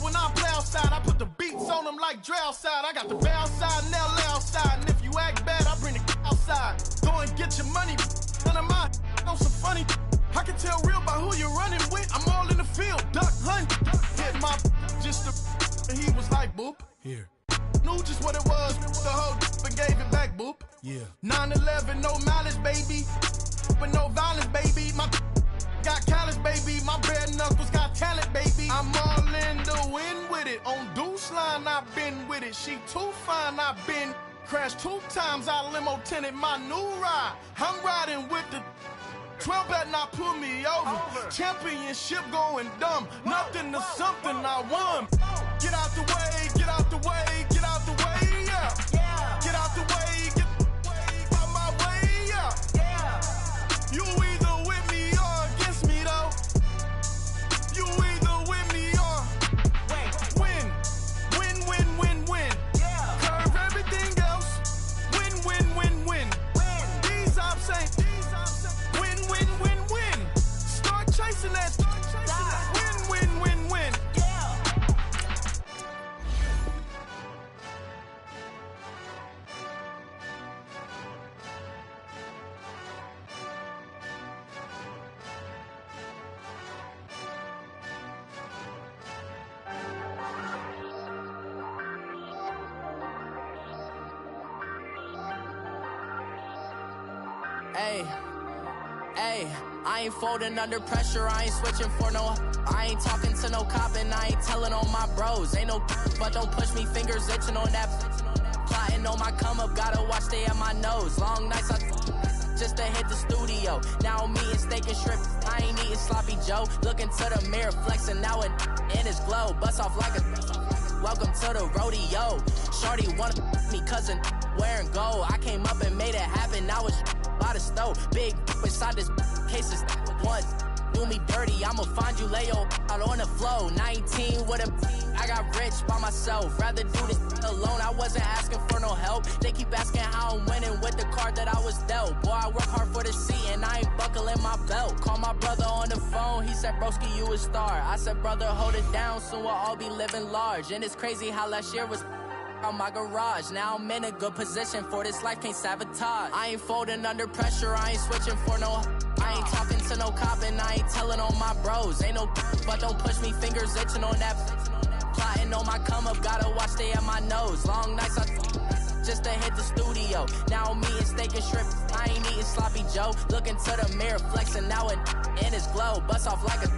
when I play outside, I put the beats on them like Dre outside. I got the bow side and LA outside. And if you act bad, I bring the outside. Go and get your money. None of my know some funny. I can tell real by who you're running with. I'm all in the field, duck hunt. Hit my just and he was like, boop. Here. Knew just what it was. The whole and gave it back, boop. Yeah. 9/11, no malice, baby. But no violence, baby. My got callous, baby. My bare knuckles got talent, baby. I'm all in the wind with it. On Deuce line, I've been with it. She too fine, I've been crashed 2 times. I limo tinted my new ride. I'm riding with the 12 better not pull me over. Championship going dumb. Nothing to something I won. Get out the way, get out the way, get out the way, yeah. Get out the way, get out my way, yeah. You either with me or against me, though. You either with me or win. Win, win, win, win. Curve everything else. Win, win, win, win. These ops ain't. Win, win, win, win. Start chasing that. Win, win, win, win. Hey, I ain't folding under pressure, I ain't switching for no. I ain't talking to no cop and I ain't telling on my bros. Ain't no but don't push me, fingers itching on that. Plotting on my come up, gotta watch stay at my nose. Long nights I just to hit the studio. Now I'm eating steak and shrimp, I ain't eating sloppy Joe. Looking to the mirror, flexing now and in his glow. Bust off like a welcome to the rodeo. Shorty wanna me cousin wearing gold. I came up and made it happen, now it's by the stove. Big inside this case is once do me dirty, I'ma find you lay your out on the floor. 19 with a I got rich by myself. Rather do this alone, I wasn't asking for no help. They keep asking how I'm winning with the card that I was dealt. Boy, I work hard for the seat and I ain't buckling my belt. Call my brother on the phone, he said, broski, you a star. I said, brother, hold it down, soon we'll all be living large. And it's crazy how last year was on my garage. Now I'm in a good position for this life, can't sabotage. I ain't folding under pressure, I ain't switching for no. I ain't talking to no cop and I ain't telling on my bros. Ain't no but don't push me, fingers itching on that. Plotting on my come up, gotta watch stay at my nose. Long nights I just to hit the studio. Now I'm eating steak and shrimp, I ain't eating sloppy Joe. Looking to the mirror, flexing now and in his glow. Bust off like a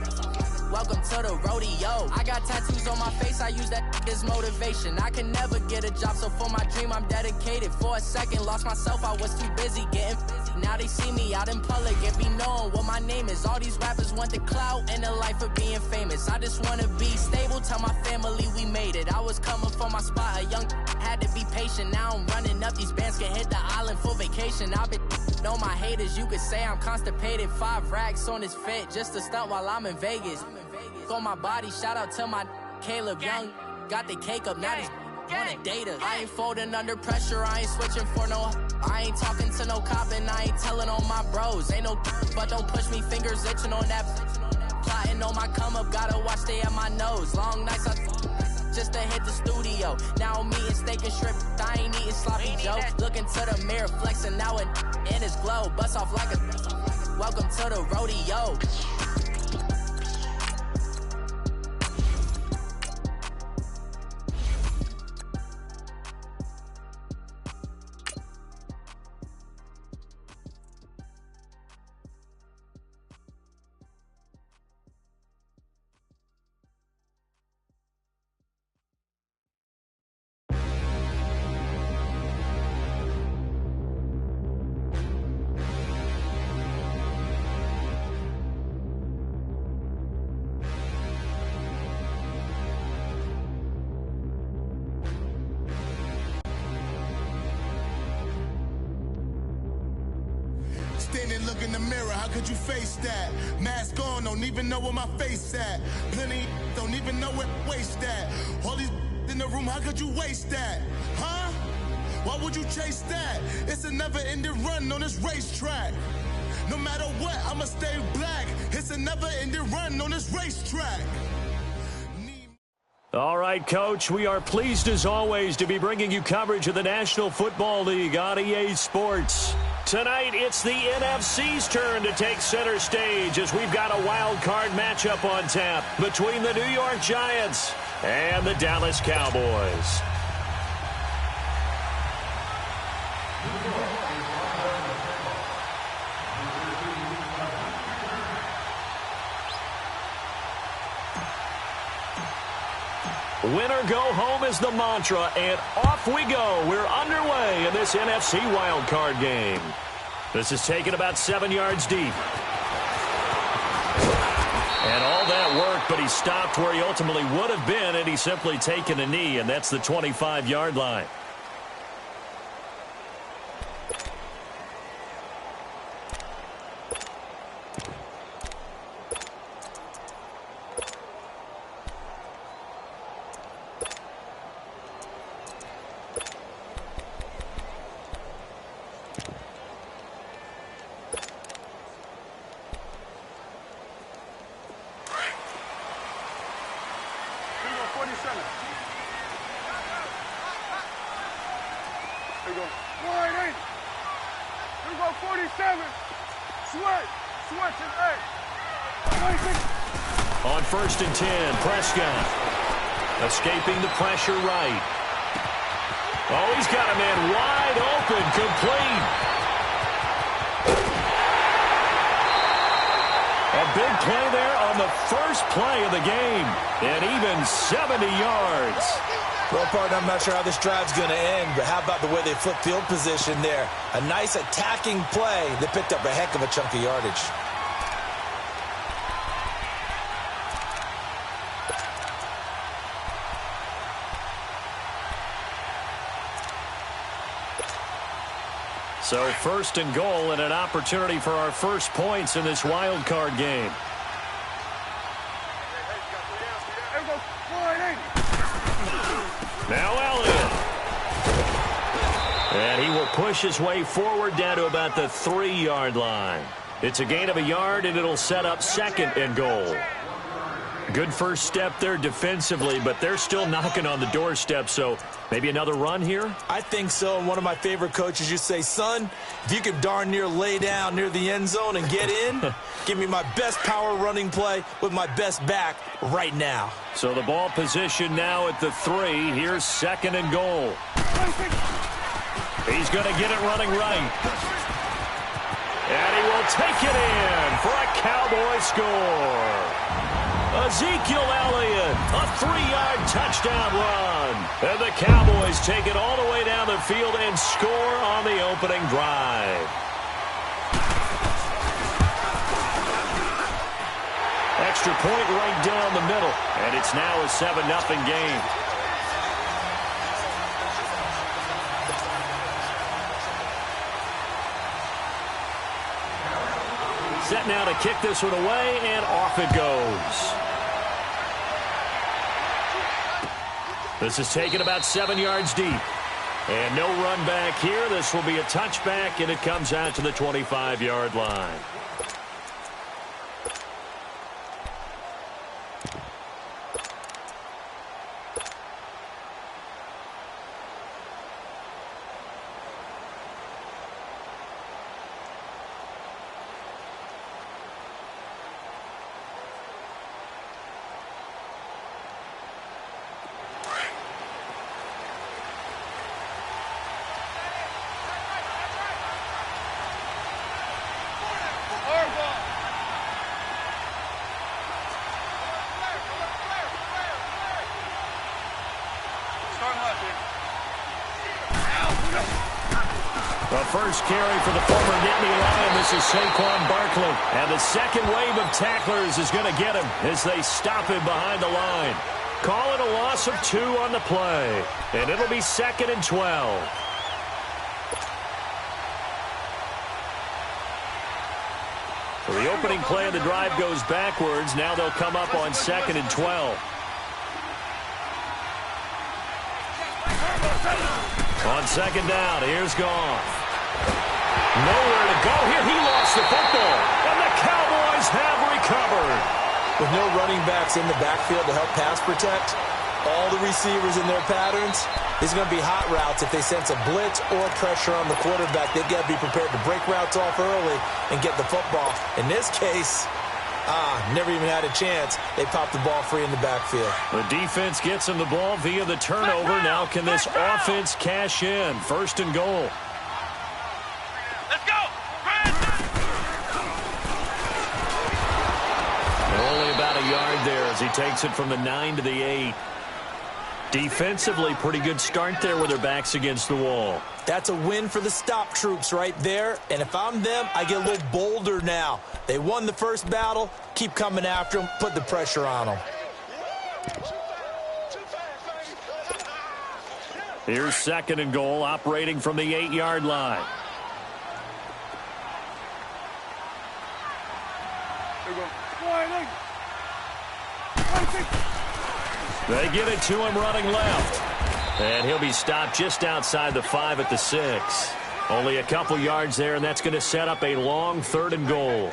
welcome to the rodeo. I got tattoos on my face, I use that as motivation. I can never get a job, so for my dream I'm dedicated. For a second, lost myself, I was too busy getting busy. Now they see me out in public and be knowing what my name is. All these rappers want the clout and the life of being famous. I just wanna be stable, tell my family we made it. I was coming from my spot, a young had to be patient. Now I'm running up, these bands can hit the island for vacation. I've been know my haters, you could say I'm constipated. 5 racks on his fit, just to stunt while I'm in Vegas. On my body, shout out to my Caleb Young. Got the cake up, now he's wanna date us. I ain't folding under pressure, I ain't switching for no. I ain't talking to no cop and I ain't telling on my bros. Ain't no but don't push me, fingers itching on that. Plotting on my come up, gotta watch stay at my nose. Long nights I just to hit the studio. Now I'm eating steak and shrimp, I ain't eating sloppy Joe. Looking to the mirror, flexing now and in his glow. Bust off like a welcome to the rodeo. Standing, look in the mirror, how could you face that? Mask on, don't even know where my face at. Plenty, don't even know where waist at. All these in the room, how could you waste that? Huh? Why would you chase that? It's a never-ending run on this racetrack. No matter what, I'ma stay black. It's a never-ending run on this racetrack. All right, Coach, we are pleased as always to be bringing you coverage of the National Football League on EA Sports. Tonight, it's the NFC's turn to take center stage as we've got a wild card matchup on tap between the New York Giants and the Dallas Cowboys. Winner go home is the mantra, and off we go. We're underway in this NFC wildcard game. This is taken about 7 yards deep. And all that work, but he stopped where he ultimately would have been, and he's simply taken a knee, and that's the 25-yard line. On 1st and 10, Prescott escaping the pressure right. Oh, he's got a man wide open, complete. A big play there on the first play of the game, and even 70 yards. Well, partner, I'm not sure how this drive's going to end, but how about the way they flipped field position there? A nice attacking play that picked up a heck of a chunk of yardage. So 1st and goal and an opportunity for our first points in this wild card game. Now Elliott. And he will push his way forward down to about the 3-yard line. It's a gain of a yard, and it'll set up 2nd and goal. Good first step there defensively, but they're still knocking on the doorstep, so maybe another run here? I think so. And one of my favorite coaches, you say, son, if you can darn near lay down near the end zone and get in, give me my best power running play with my best back right now. So the ball position now at the 3. Here's 2nd and goal. He's going to get it running right. And he will take it in for a Cowboy score. Ezekiel Elliott, a 3-yard touchdown run. And the Cowboys take it all the way down the field and score on the opening drive. Extra point right down the middle. And it's now a 7-0 game. Set now to kick this one away, and off it goes. This is taken about 7 yards deep. And no run back here. This will be a touchback, and it comes out to the 25-yard line. The first carry for the former Nittany Lion. This is Saquon Barkley. And the second wave of tacklers is going to get him as they stop him behind the line. Call it a loss of 2 on the play. And it'll be 2nd and 12. So the opening play of the drive goes backwards. Now they'll come up on 2nd and 12. On 2nd down, here's Goff. Nowhere to go here. He lost the football. And the Cowboys have recovered. With no running backs in the backfield to help pass protect, all the receivers in their patterns. These are going to be hot routes. If they sense a blitz or pressure on the quarterback, they've got to be prepared to break routes off early and get the football. In this case, never even had a chance. They popped the ball free in the backfield. The defense gets him the ball via the turnover. Now can this offense cash in? 1st and goal. Let's go. Only about a yard there as he takes it from the 9 to the 8. Defensively, pretty good start there with their backs against the wall. That's a win for the stop troops right there. And if I'm them, I get a little bolder now. They won the first battle. Keep coming after them. Put the pressure on them. Here's 2nd and goal, operating from the 8-yard line. They get it to him running left. And he'll be stopped just outside the 5 at the 6. Only a couple yards there, and that's going to set up a long 3rd and goal.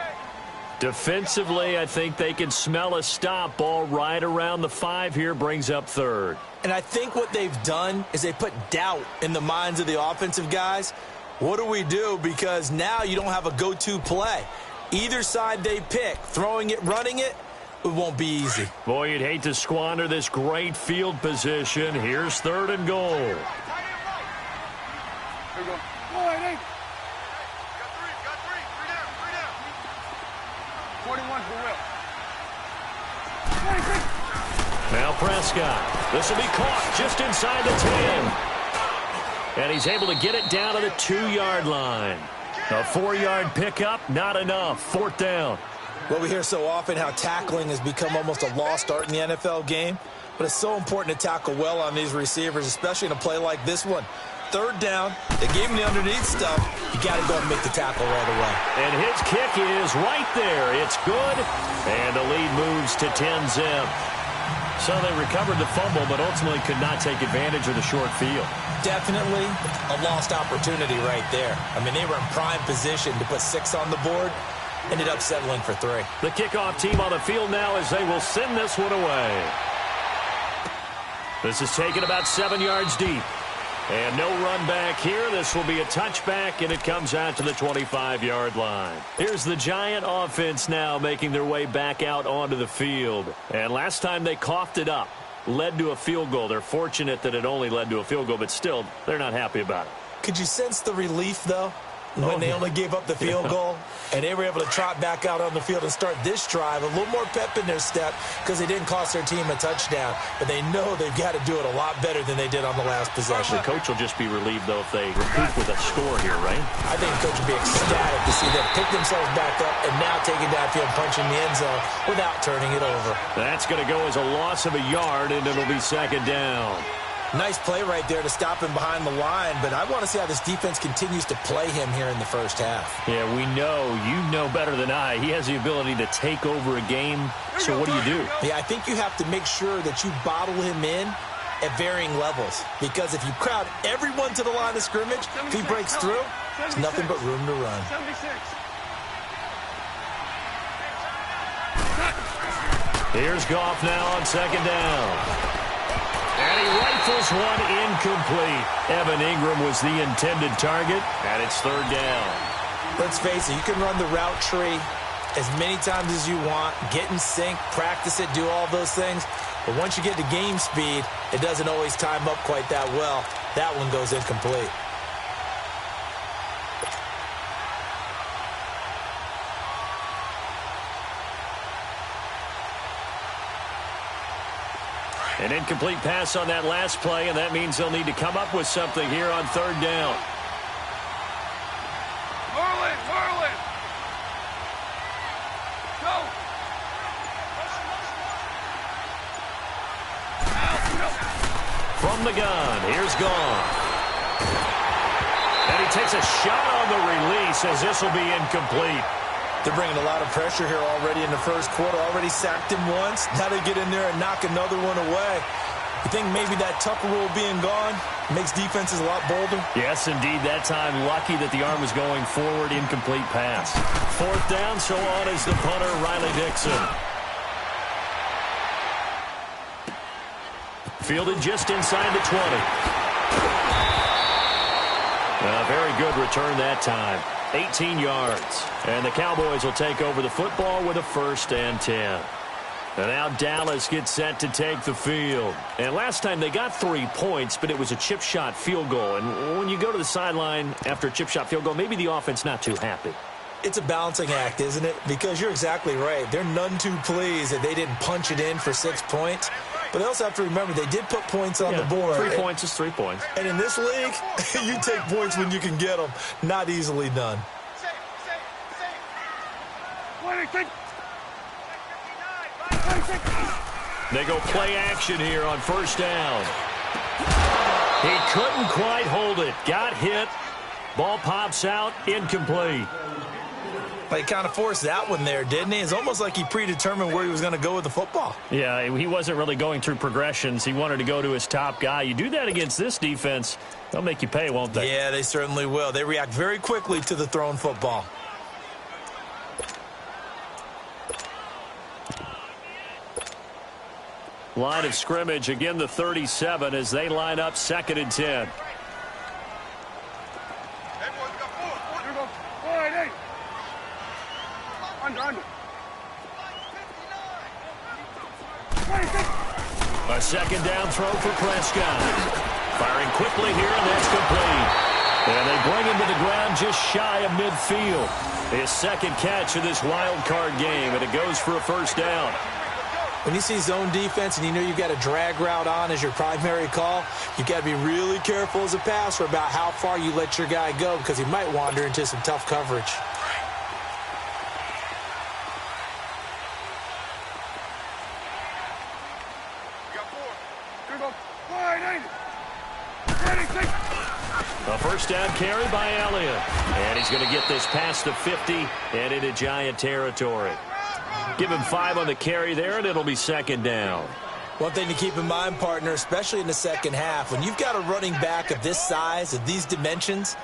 Defensively, I think they can smell a stop. Ball right around the 5 here, brings up 3rd. And I think what they've done is they put doubt in the minds of the offensive guys. What do we do? Because now you don't have a go-to play. Either side they pick, throwing it, running it, it won't be easy. Boy, you'd hate to squander this great field position. Here's 3rd and goal. Here we go. Got three. Three down. 41 for Will. Now Prescott. This will be caught just inside the 10. And he's able to get it down to the 2-yard line. A 4-yard pickup, not enough. 4th down. Well, we hear so often how tackling has become almost a lost art in the NFL game. But it's so important to tackle well on these receivers, especially in a play like this one. 3rd down, they gave him the underneath stuff. You got to go and make the tackle right away. And his kick is right there. It's good. And the lead moves to 10-zip. So they recovered the fumble, but ultimately could not take advantage of the short field. Definitely a lost opportunity right there. I mean, they were in prime position to put 6 on the board. Ended up settling for 3. The kickoff team on the field now as they will send this one away. This is taken about 7 yards deep. And no run back here. This will be a touchback, and it comes out to the 25-yard line. Here's the Giant offense now making their way back out onto the field. And last time they coughed it up, led to a field goal. They're fortunate that it only led to a field goal, but still, they're not happy about it. Could you sense the relief, though? When they only gave up the field goal, and they were able to trot back out on the field and start this drive. A little more pep in their step because they didn't cost their team a touchdown. But they know they've got to do it a lot better than they did on the last possession. The coach will just be relieved, though, if they recoup with a score here, right? I think the coach will be ecstatic to see them pick themselves back up and now take it downfield, punching the end zone without turning it over. That's going to go as a loss of a yard, and it'll be 2nd down. Nice play right there to stop him behind the line, but I want to see how this defense continues to play him here in the first half. Yeah, we know. You know better than I. He has the ability to take over a game, so what do? Yeah, I think you have to make sure that you bottle him in at varying levels, because if you crowd everyone to the line of scrimmage, if he breaks through, there's nothing but room to run. 76. Here's Goff now on 2nd down. And he rifles one incomplete. Evan Ingram was the intended target, and it's 3rd down. Let's face it, you can run the route tree as many times as you want, get in sync, practice it, do all those things. But once you get to game speed, it doesn't always time up quite that well. That one goes incomplete. An incomplete pass on that last play, and that means they'll need to come up with something here on 3rd down. Marlin. Go. From the gun, here's Goff. And he takes a shot on the release as this will be incomplete. They're bringing a lot of pressure here already in the first quarter. Already sacked him once. Now they get in there and knock another one away. You think maybe that Tucker rule being gone makes defenses a lot bolder? Yes, indeed. That time, lucky that the arm was going forward. Incomplete pass. 4th down, so on is the punter, Riley Dixon. fielded just inside the 20. A very good return that time. 18 yards. And the Cowboys will take over the football with a 1st and 10. And now Dallas gets set to take the field. And last time they got 3 points, but it was a chip shot field goal. And when you go to the sideline after a chip shot field goal, maybe the offense not too happy. It's a balancing act, isn't it? Because you're exactly right. They're none too pleased that they didn't punch it in for 6 points. But they also have to remember they did put points on the board. 3 points is 3 points. And in this league, you take points when you can get them. Not easily done. They go play action here on 1st down. He couldn't quite hold it. Got hit. Ball pops out. Incomplete. But he kind of forced that one there, didn't he? It's almost like he predetermined where he was going to go with the football. Yeah, he wasn't really going through progressions. He wanted to go to his top guy. You do that against this defense, they'll make you pay, won't they? Yeah, they certainly will. They react very quickly to the thrown football. Line of scrimmage, again the 37 as they line up 2nd and 10. A 2nd down throw for Prescott. Firing quickly here, and that's complete. And they bring him to the ground just shy of midfield. His 2nd catch of this wild card game, and it goes for a 1st down. When you see zone defense and you know you've got a drag route on as your primary call, you've got to be really careful as a passer about how far you let your guy go because he might wander into some tough coverage. A 1st down carry by Elliott. And he's going to get this past the 50 and into Giant territory. Give him 5 on the carry there, and it'll be 2nd down. One thing to keep in mind, partner, especially in the second half, when you've got a running back of this size, of these dimensions,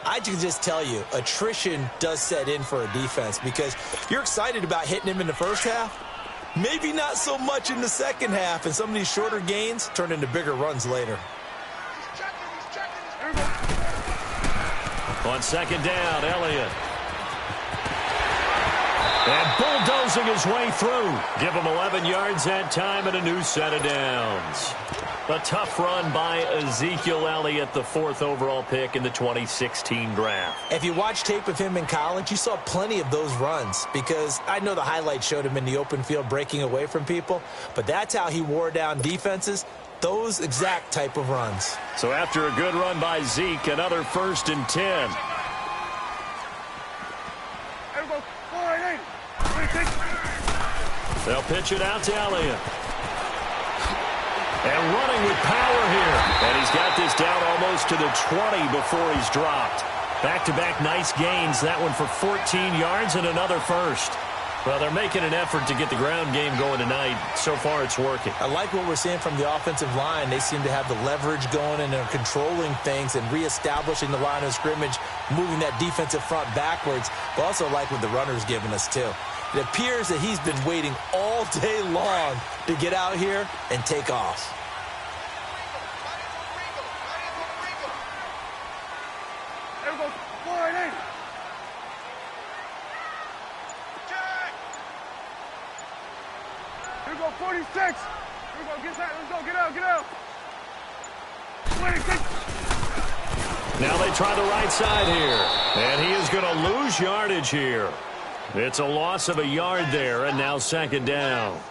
I can just tell you, attrition does set in for a defense because you're excited about hitting him in the first half. Maybe not so much in the second half, and some of these shorter gains turn into bigger runs later. On 2nd down, Elliott. And bulldozing his way through. Give him 11 yards that time and a new set of downs. A tough run by Ezekiel Elliott, the 4th overall pick in the 2016 draft. If you watch tape of him in college, you saw plenty of those runs because I know the highlights showed him in the open field breaking away from people, but that's how he wore down defenses, those exact type of runs. So after a good run by Zeke, another 1st and 10. They'll pitch it out to Elliott. And running with power here. And he's got this down almost to the 20 before he's dropped. Back-to-back nice gains. That one for 14 yards and another 1st. Well, they're making an effort to get the ground game going tonight. So far, it's working. I like what we're seeing from the offensive line. They seem to have the leverage going and they're controlling things and reestablishing the line of scrimmage, moving that defensive front backwards. But also like what the runner's giving us, too. It appears that he's been waiting all day long to get out here and take off. Here we go, 46. Here we go, get that. Let's go, get out. 26. Now they try the right side here. And he is going to lose yardage here. It's a loss of a yard there, and now 2nd down.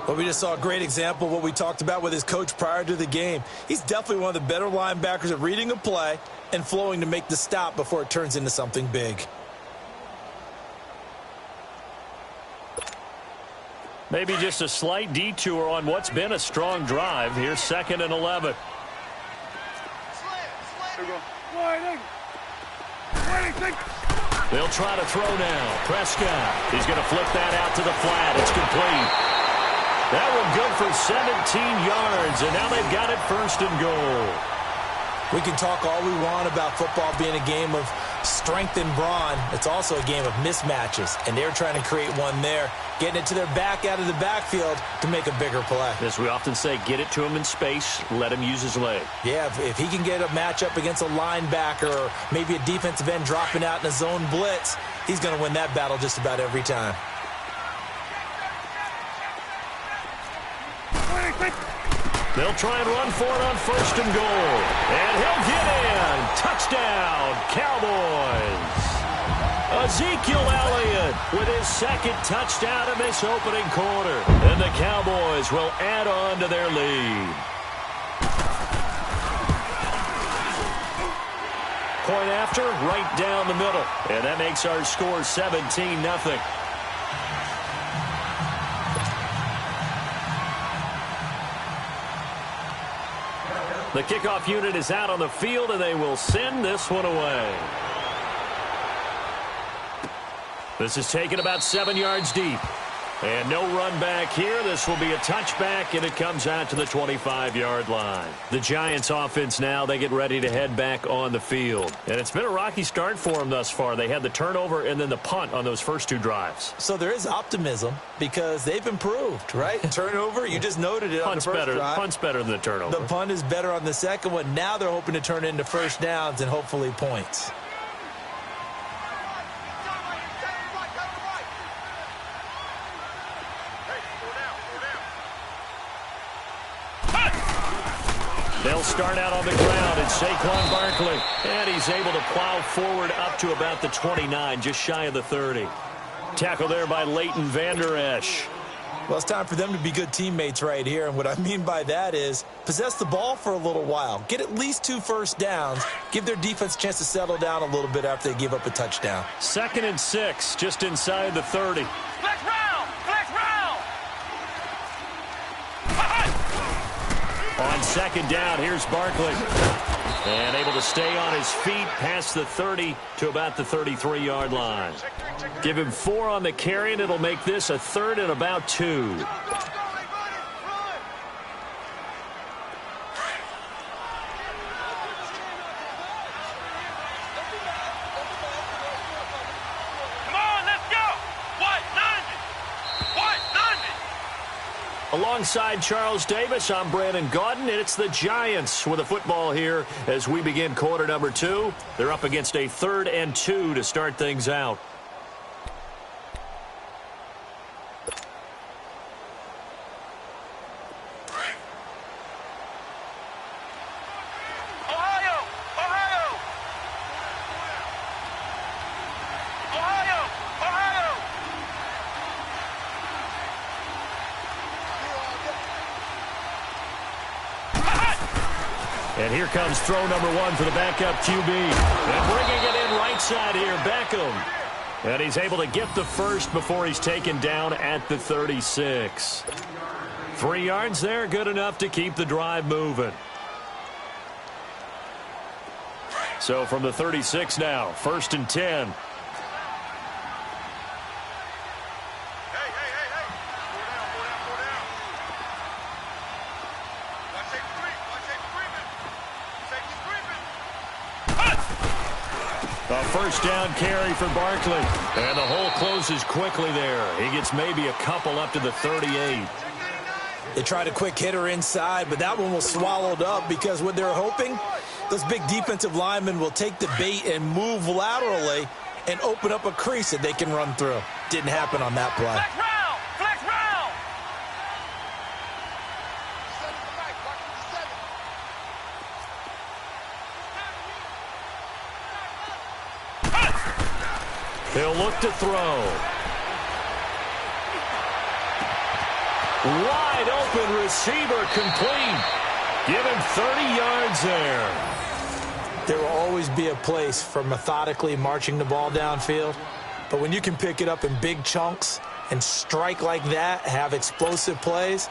Well, we just saw a great example of what we talked about with his coach prior to the game. He's definitely one of the better linebackers at reading a play and flowing to make the stop before it turns into something big. Maybe just a slight detour on what's been a strong drive. Here's 2nd and 11. Here we go. 26. They'll try to throw now. Prescott. He's going to flip that out to the flat. It's complete. That one good for 17 yards, and now they've got it 1st and goal. We can talk all we want about football being a game of strength and brawn. It's also a game of mismatches, and they're trying to create one there, getting it to their back out of the backfield to make a bigger play. As we often say, get it to him in space, let him use his leg. Yeah, if he can get a matchup against a linebacker or maybe a defensive end dropping out in a zone blitz, he's going to win that battle just about every time. They'll try and run for it on 1st and goal. And he'll get in. Touchdown, Cowboys. Ezekiel Elliott with his 2nd touchdown in this opening quarter. And the Cowboys will add on to their lead. Point after, right down the middle. And that makes our score 17-0. The kickoff unit is out on the field, and they will send this one away. This is taken about 7 yards deep. And no run back here. This will be a touchback, and it comes out to the 25-yard line. The Giants offense now, they get ready to head back on the field. And it's been a rocky start for them thus far. They had the turnover and then the punt on those first 2 drives. So there is optimism because they've improved, right? Turnover, you just noted it on the first drive. Punt's better than the turnover. The punt is better on the second one. Now they're hoping to turn it into first downs and hopefully points. They'll start out on the ground, and Saquon Barkley. And he's able to plow forward up to about the 29, just shy of the 30. Tackle there by Leighton Vander Esch. Well, it's time for them to be good teammates right here. And what I mean by that is possess the ball for a little while. Get at least 2 first downs. Give their defense a chance to settle down a little bit after they give up a touchdown. 2nd and 6, just inside the 30. Flex round! Flex round! On 2nd down, here's Barkley. And able to stay on his feet past the 30 to about the 33-yard line. Give him 4 on the carry, and it'll make this a 3rd and about 2. Alongside Charles Davis, I'm Brandon Gaudin, and it's the Giants with the football here as we begin quarter number 2. They're up against a 3rd and 2 to start things out. And here comes throw number 1 for the backup QB. And bringing it in right side here, Beckham. And he's able to get the first before he's taken down at the 36. 3 yards there, good enough to keep the drive moving. So from the 36 now, 1st and 10. A first down carry for Barkley. And the hole closes quickly there. He gets maybe a couple up to the 38. They tried a quick hitter inside, but that one was swallowed up because what they're hoping, those big defensive linemen will take the bait and move laterally and open up a crease that they can run through. Didn't happen on that play. Flex round! Flex round! He'll look to throw. Wide open receiver complete. Give him 30 yards there. There will always be a place for methodically marching the ball downfield. But when you can pick it up in big chunks and strike like that, have explosive plays,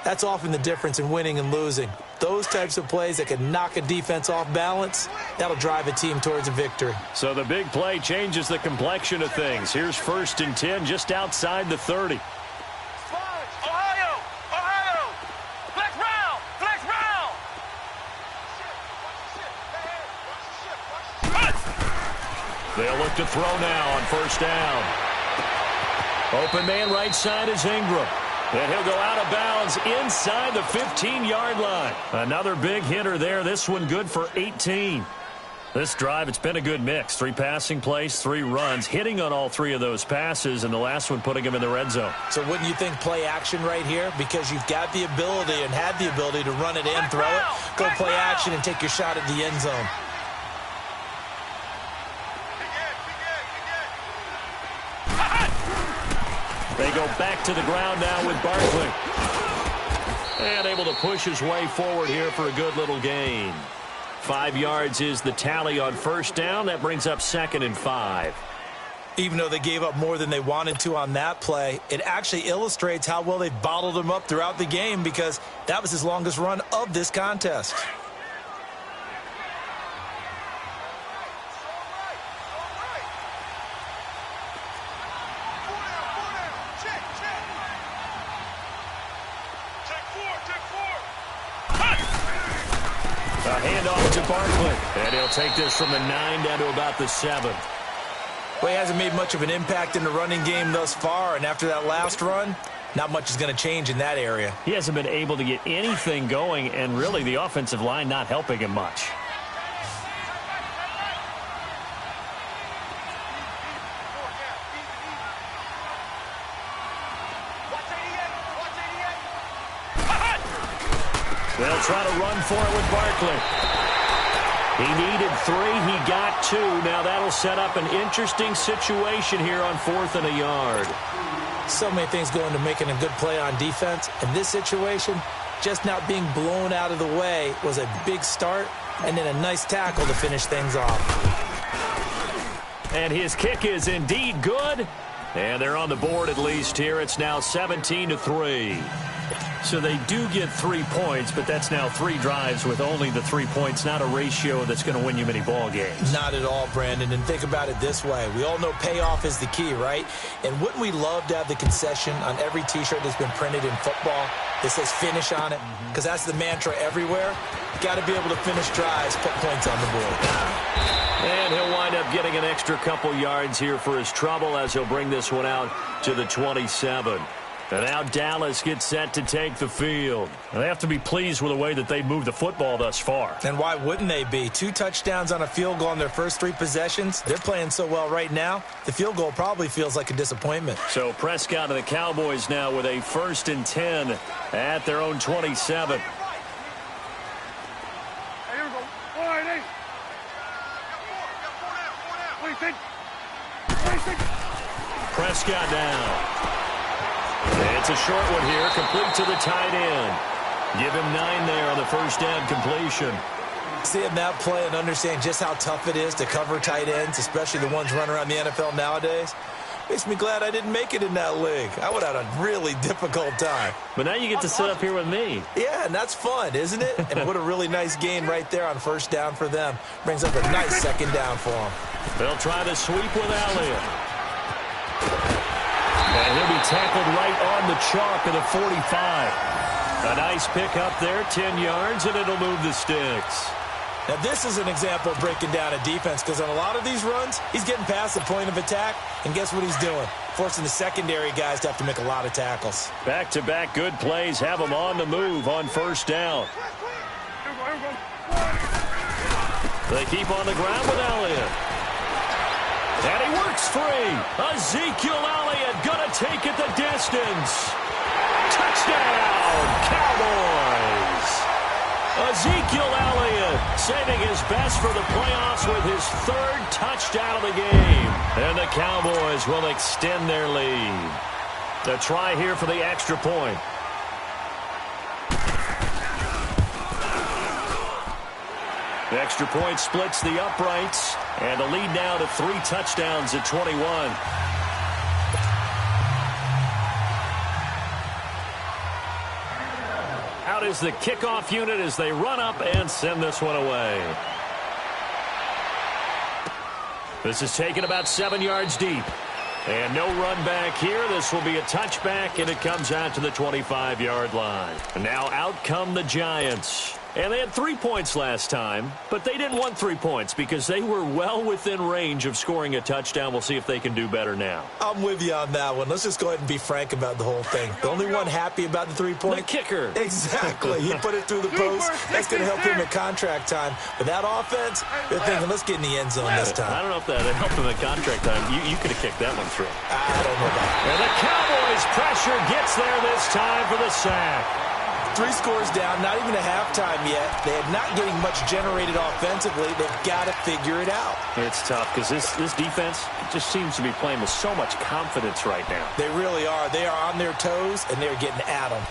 that's often the difference in winning and losing. Those types of plays that can knock a defense off balance, that'll drive a team towards a victory. So the big play changes the complexion of things. Here's 1st and 10 just outside the 30. Ohio! Flex round! Flex round! They'll look to throw now on first down. Open man right side is Ingram. And he'll go out of bounds inside the 15-yard line. Another big hitter there. This one good for 18. This drive, it's been a good mix. 3 passing plays, 3 runs, hitting on all 3 of those passes, and the last one putting him in the red zone. So wouldn't you think play action right here? Because you've got the ability and had the ability to run it in, throw it, go play action, and take your shot at the end zone. They go back to the ground now with Barkley. And able to push his way forward here for a good little gain. 5 yards is the tally on first down. That brings up 2nd and 5. Even though they gave up more than they wanted to on that play, it actually illustrates how well they bottled him up throughout the game because that was his longest run of this contest. A handoff to Barkley. And he'll take this from the 9 down to about the 7. Well, he hasn't made much of an impact in the running game thus far, and after that last run, not much is going to change in that area. He hasn't been able to get anything going, and really the offensive line not helping him much. They'll try to run for it with Barkley. He needed 3. He got 2. Now that'll set up an interesting situation here on 4th and a yard. So many things go into making a good play on defense. In this situation, just not being blown out of the way was a big start, and then a nice tackle to finish things off. And his kick is indeed good. And they're on the board at least here. It's now 17-3. So they do get 3 points, but that's now 3 drives with only the 3 points, not a ratio that's going to win you many ball games. Not at all, Brandon. And think about it this way. We all know payoff is the key, right? And wouldn't we love to have the concession on every T-shirt that's been printed in football that says finish on it? Because that's the mantra everywhere. Got to be able to finish drives, put points on the board. And he'll wind up getting an extra couple yards here for his trouble as he'll bring this one out to the 27. And now Dallas gets set to take the field. And they have to be pleased with the way that they moved the football thus far. And why wouldn't they be? 2 touchdowns on a field goal on their first 3 possessions. They're playing so well right now, the field goal probably feels like a disappointment. So Prescott and the Cowboys now with a 1st and 10 at their own 27. Prescott down. It's a short one here, complete to the tight end. Give him 9 there on the first down completion. Seeing that play and understanding just how tough it is to cover tight ends, especially the ones running around the NFL nowadays, makes me glad I didn't make it in that league. I would have had a really difficult time. But now you get to sit up here with me. Yeah, and that's fun, isn't it? And what a really nice gain right there on first down for them. Brings up a nice 2nd down for them. They'll try the sweep with Elliott. And he'll be tackled right on the chalk of the 45. A nice pick up there, 10 yards, and it'll move the sticks. Now, this is an example of breaking down a defense because on a lot of these runs, he's getting past the point of attack, and guess what he's doing? Forcing the secondary guys to have to make a lot of tackles. Back-to-back good plays have him on the move on first down. They keep on the ground with Elliott. And he works free. Ezekiel Elliott going to take it the distance. Touchdown, Cowboys. Ezekiel Elliott saving his best for the playoffs with his 3rd touchdown of the game. And the Cowboys will extend their lead. The try here for the extra point. The extra point splits the uprights. And the lead now to 3 touchdowns at 21. Out is the kickoff unit as they run up and send this one away. This is taken about 7 yards deep. And no run back here. This will be a touchback, and it comes out to the 25-yard line. And now out come the Giants. And they had 3 points last time, but they didn't want 3 points because they were well within range of scoring a touchdown. We'll see if they can do better now. I'm with you on that one. Let's just go ahead and be frank about the whole thing. The only one happy about the 3-point? The kicker. Exactly. He put it through the post. That's going to help him at contract time. But that offense, they're thinking, let's get in the end zone this time. I don't know if that helped him at contract time. You could have kicked that one through. I don't know about that. And the Cowboys pressure gets there this time for the sack. 3 scores down, not even a halftime yet. They're not getting much generated offensively. They've got to figure it out. It's tough because this defense just seems to be playing with so much confidence right now. They really are. They are on their toes, and they're getting at them.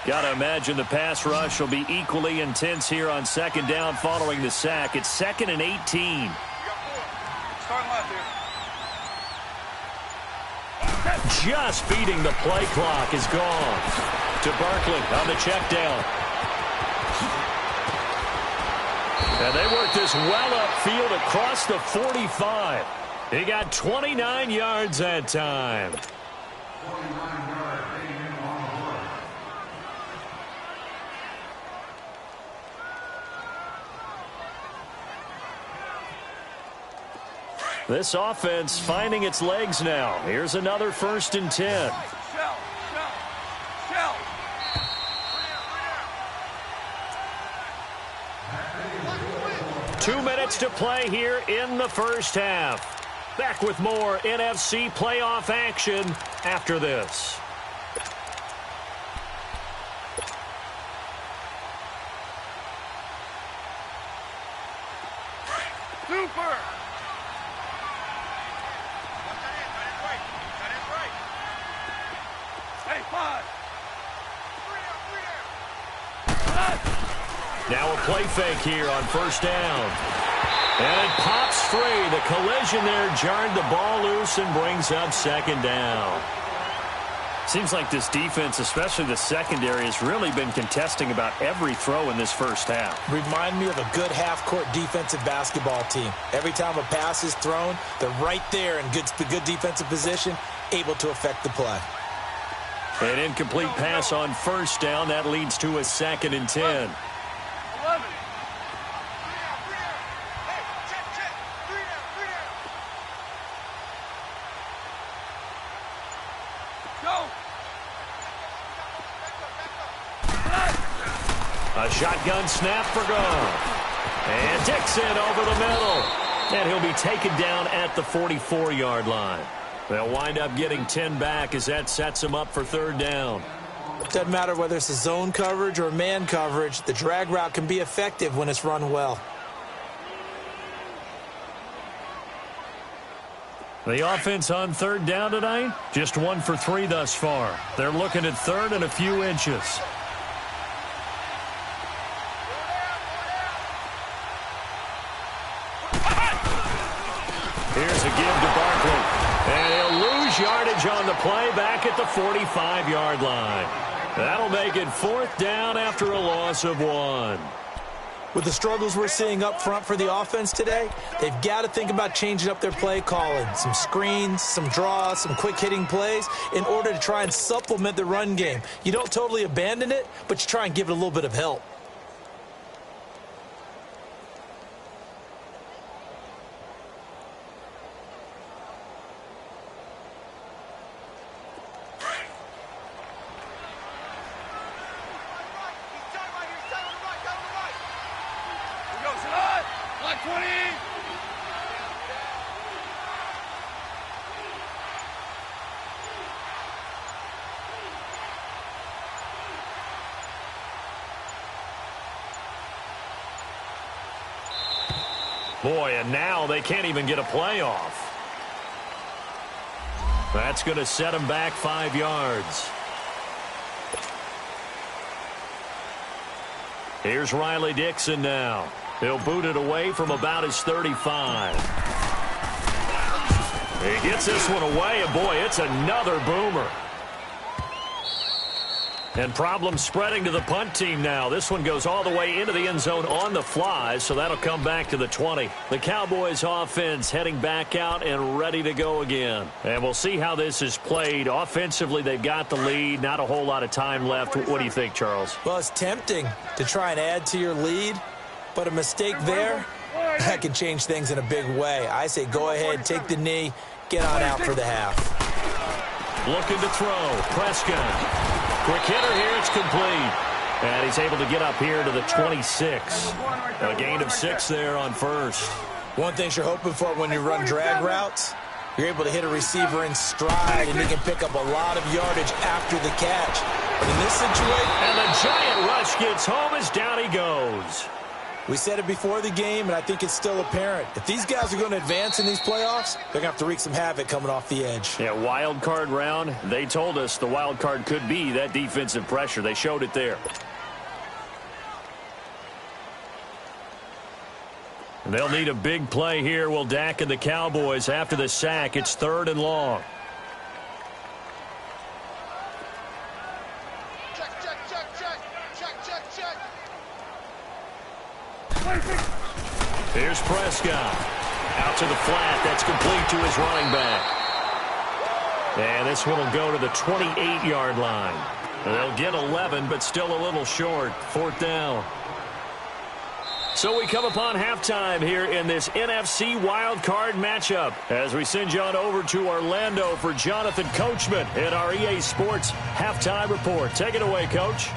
Got to imagine the pass rush will be equally intense here on second down following the sack. It's 2nd and 18. Start left here. Just beating the play clock is gone. To Barkley on the check down. And they work this well upfield across the 45. He got 29 yards that time. This offense finding its legs now. Here's another 1st and 10. Shell. 2 minutes to play here in the first half. Back with more NFC playoff action after this. Super. Hey, 5. Now a play fake here on 1st down. And it pops free. The collision there jarred the ball loose and brings up 2nd down. Seems like this defense, especially the secondary, has really been contesting about every throw in this first half. Remind me of a good half-court defensive basketball team. Every time a pass is thrown, they're right there in good defensive position, able to affect the play. An incomplete pass on 1st down. That leads to a 2nd and 10. 11. Go. A shotgun snap for Goff. And Dixon over the middle. And he'll be taken down at the 44-yard line. They'll wind up getting 10 back as that sets him up for 3rd down. Doesn't matter whether it's a zone coverage or man coverage, the drag route can be effective when it's run well. The offense on 3rd down tonight, just 1 for 3 thus far. They're looking at 3rd and a few inches. Here's a give to Barkley. And he'll lose yardage on the play back at the 45-yard line. That'll make it 4th down after a loss of 1. With the struggles we're seeing up front for the offense today, they've got to think about changing up their play calling. Some screens, some draws, some quick-hitting plays in order to try and supplement the run game. You don't totally abandon it, but you try and give it a little bit of help. Black 20. Boy, and now they can't even get a playoff. That's going to set them back 5 yards. Here's Riley Dixon now. He'll boot it away from about his 35. He gets this one away, and boy, it's another boomer. And problems spreading to the punt team now. This one goes all the way into the end zone on the fly, so that'll come back to the 20. The Cowboys offense heading back out and ready to go again. And we'll see how this is played. Offensively, they've got the lead. Not a whole lot of time left. What do you think, Charles? Well, it's tempting to try and add to your lead, but a mistake there, that can change things in a big way. I say go ahead, take the knee, get on out for the half. Looking to throw. Prescott. Quick hitter here, it's complete. And he's able to get up here to the 26. A gain of 6 there on first. One thing you're hoping for when you run drag routes, you're able to hit a receiver in stride, and he can pick up a lot of yardage after the catch. But in this situation... And the giant rush gets home as down he goes. We said it before the game, and I think it's still apparent. If these guys are going to advance in these playoffs, they're going to have to wreak some havoc coming off the edge. Yeah, wild card round. They told us the wild card could be that defensive pressure. They showed it there. They'll need a big play here. Will Dak and the Cowboys after the sack. It's 3rd and long. Here's Prescott. Out to the flat. That's complete to his running back. And this one will go to the 28-yard line. They'll get 11, but still a little short. 4th down. So we come upon halftime here in this NFC wildcard matchup as we send you on over to Orlando for Jonathan Coachman in our EA Sports Halftime Report. Take it away, Coach.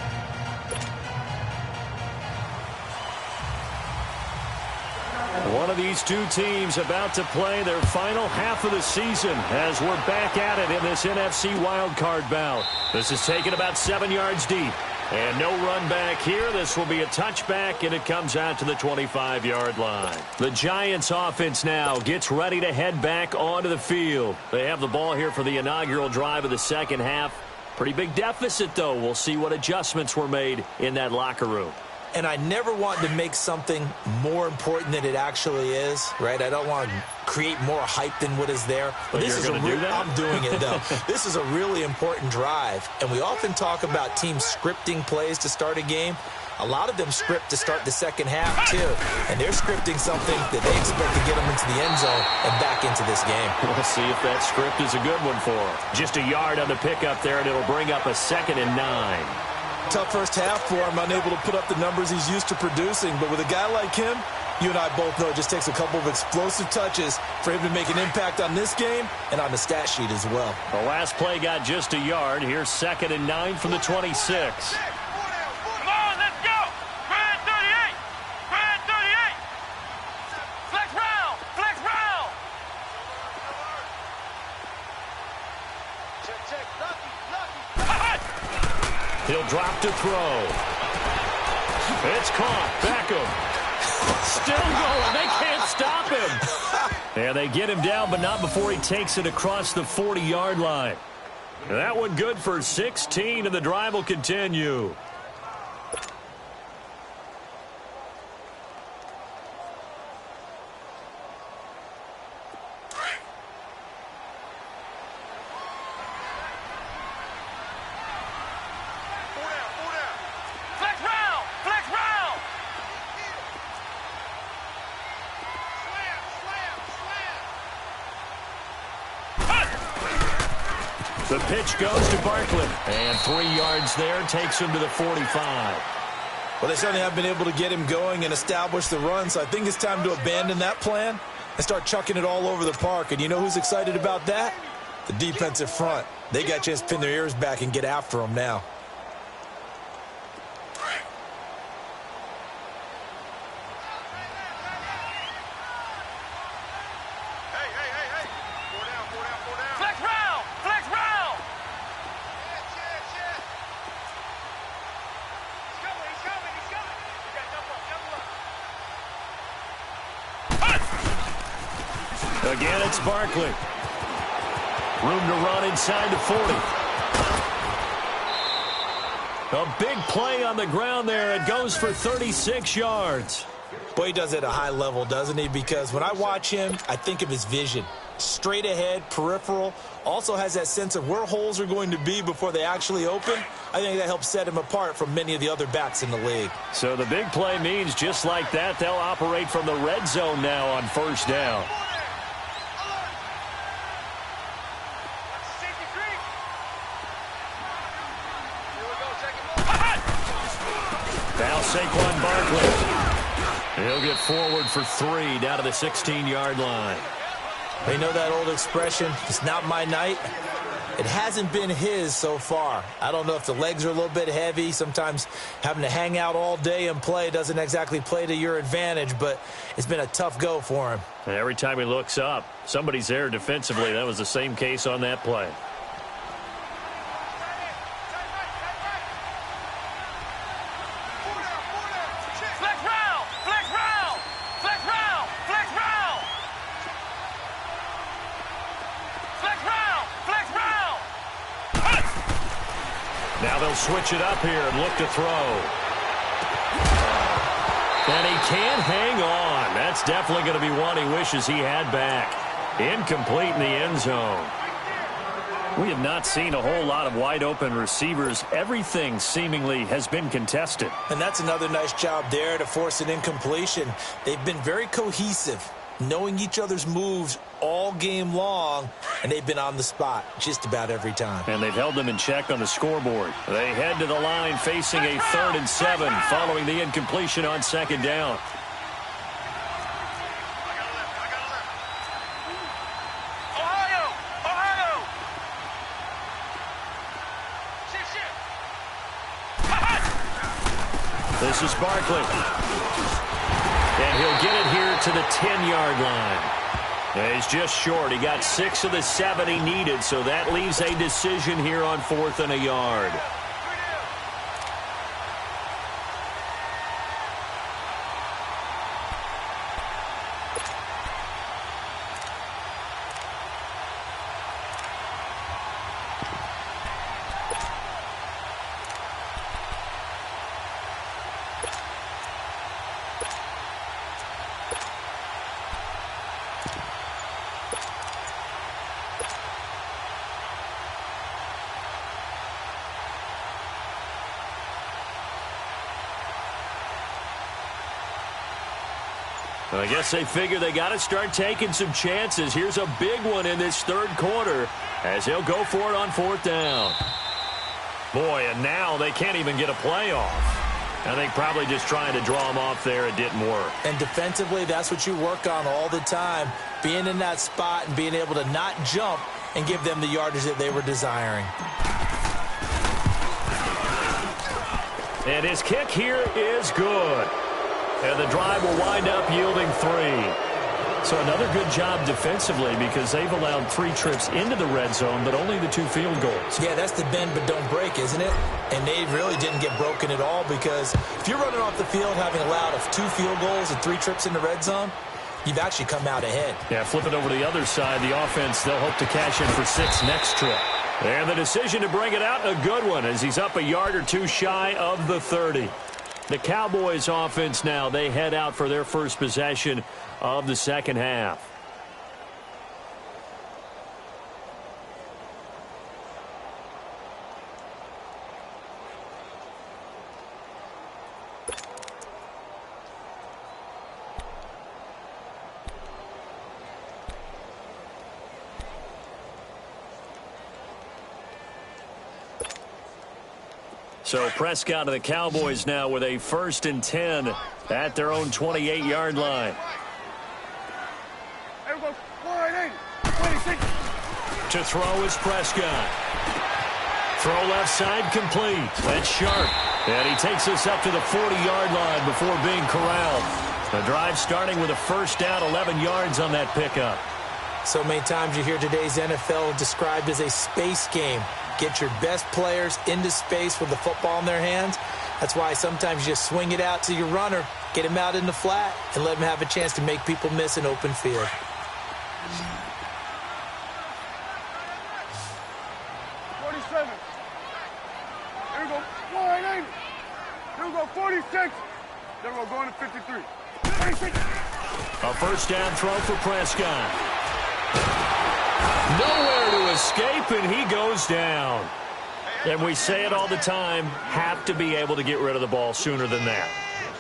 One of these two teams about to play their final half of the season as we're back at it in this NFC wildcard bout. This is taken about 7 yards deep. And no run back here. This will be a touchback, and it comes out to the 25-yard line. The Giants offense now gets ready to head back onto the field. They have the ball here for the inaugural drive of the second half. Pretty big deficit, though. We'll see what adjustments were made in that locker room. And I never want to make something more important than it actually is, right? I don't want to create more hype than what is there. But this is going to do that? I'm doing it, though. This is a really important drive. And we often talk about teams scripting plays to start a game. A lot of them script to start the second half, too. And they're scripting something that they expect to get them into the end zone and back into this game. We'll see if that script is a good one for them. Just a yard on the pickup there, and it'll bring up a 2nd and 9. Tough first half for him, unable to put up the numbers he's used to producing. But with a guy like him, you and I both know it just takes a couple of explosive touches for him to make an impact on this game and on the stat sheet as well. The last play got just a yard. Here's 2nd and 9 from the 26. Come on, let's go! Grand 38! Grand 38! Flex round! Flex round! Check, lucky. He'll drop to throw. It's caught. Beckham. Still going. They can't stop him. And they get him down, but not before he takes it across the 40-yard line. That one good for 16, and the drive will continue. The pitch goes to Barkley. And 3 yards there takes him to the 45. Well, they certainly have been able to get him going and establish the run, so I think it's time to abandon that plan and start chucking it all over the park. And you know who's excited about that? The defensive front. They got a chance to pin their ears back and get after him now. Again, it's Barkley. Room to run inside the 40. A big play on the ground there. It goes for 36 yards. Boy, he does it at a high level, doesn't he? Because when I watch him, I think of his vision. Straight ahead, peripheral, also has that sense of where holes are going to be before they actually open. I think that helps set him apart from many of the other backs in the league. So the big play means just like that, they'll operate from the red zone now on first down. Now Saquon Barkley. He'll get forward for 3 down to the 16-yard line. They know that old expression, it's not my night. It hasn't been his so far. I don't know if the legs are a little bit heavy. Sometimes having to hang out all day and play doesn't exactly play to your advantage, but it's been a tough go for him. And every time he looks up, somebody's there defensively. That was the same case on that play. Now they'll switch it up here and look to throw. And he can't hang on. That's definitely going to be one he wishes he had back. Incomplete in the end zone. We have not seen a whole lot of wide open receivers. Everything seemingly has been contested. And that's another nice job there to force an incompletion. They've been very cohesive, knowing each other's moves all game long, and they've been on the spot just about every time. And they've held them in check on the scoreboard. They head to the line facing a 3rd and 7 following the incompletion on 2nd down. This is Barkley. And he'll get it here to the 10-yard line. He's just short. He got 6 of the 7 he needed, so that leaves a decision here on 4th and a yard. I guess they figure they got to start taking some chances. Here's a big one in this 3rd quarter as he'll go for it on 4th down. Boy, and now they can't even get a play off. I think probably just trying to draw him off there. It didn't work. And defensively, that's what you work on all the time, being in that spot and being able to not jump and give them the yardage that they were desiring. And his kick here is good. And the drive will wind up yielding 3. So another good job defensively because they've allowed 3 trips into the red zone, but only the 2 field goals. Yeah, that's the bend but don't break, isn't it? And they really didn't get broken at all because if you're running off the field having allowed 2 field goals and 3 trips in the red zone, you've actually come out ahead. Yeah, flip it over to the other side. The offense, they'll hope to cash in for 6 next trip. And the decision to bring it out, a good one as he's up a yard or 2 shy of the 30. The Cowboys offense now, they head out for their first possession of the 2nd half. So Prescott and the Cowboys now with a 1st and 10 at their own 28-yard line. To throw is Prescott. Throw left side complete. That's sharp. And he takes us up to the 40-yard line before being corralled. The drive starting with a 1st down, 11 yards on that pickup. So many times you hear today's NFL described as a space game. Get your best players into space with the football in their hands. That's why sometimes you just swing it out to your runner, get him out in the flat, and let him have a chance to make people miss an open field. Here we go. 180. Here we go. 46. Then we're going to 53. A first down throw for Prescott. Nowhere to escape, and he goes down. And we say it all the time, have to be able to get rid of the ball sooner than that.